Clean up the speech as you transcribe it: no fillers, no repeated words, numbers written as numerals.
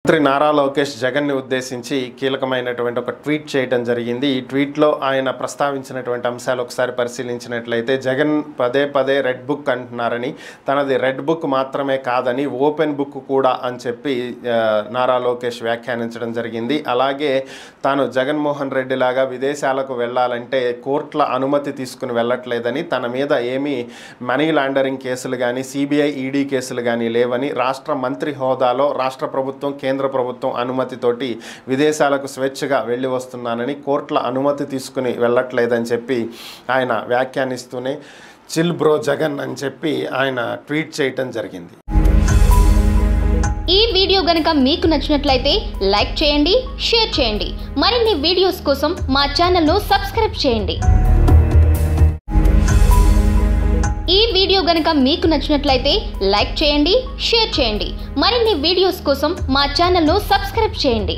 మంత్రి నారా లోకేష్ జగన్ని ఉద్దేశించి కీలకమైనటువంటి ఒక ట్వీట్ చేయడం జరిగింది. ఈ ట్వీట్లో ఆయన ప్రస్తావించినటువంటి అంశాలు ఒకసారి పరిశీలించినట్లయితే జగన్ పదే పదే రెడ్ బుక్ అంటున్నారని, తనది రెడ్ బుక్ మాత్రమే కాదని ఓపెన్ బుక్ కూడా అని చెప్పి నారా లోకేష్ వ్యాఖ్యానించడం జరిగింది. అలాగే తాను జగన్మోహన్ రెడ్డి లాగా విదేశాలకు వెళ్ళాలంటే కోర్టుల అనుమతి తీసుకుని వెళ్ళట్లేదని, తన మీద ఏమీ మనీ లాండరింగ్ కేసులు కానీ సిబిఐ ఈడీ కేసులు కానీ లేవని, రాష్ట్ర మంత్రి హోదాలో రాష్ట్ర ప్రభుత్వం కేంద్ర ప్రభుత్వం అనుమతితోటి విదేశాలకు స్వేచ్ఛగా వెళ్ళి వస్తున్నానని, కోర్టుల అనుమతి తీసుకుని వెళ్ళట్లేదని చెప్పి ఆయన వ్యాఖ్యానిస్తూనే చిల్ బ్రో జగన్ అని చెప్పి ఆయన ట్వీట్ చేయటం జరిగింది. ఈ వీడియో గనుక మీకు నచ్చినట్లయితే లైక్ చేయండి, షేర్ చేయండి. మరిన్ని వీడియోస్ కోసం మా ఛానల్ను సబ్స్క్రైబ్ చేయండి. ఈ వీడియో గనుక మీకు నచ్చినట్లయితే లైక్ చేయండి, షేర్ చేయండి. మరిన్ని వీడియోస్ కోసం మా ఛానల్ను సబ్స్క్రైబ్ చేయండి.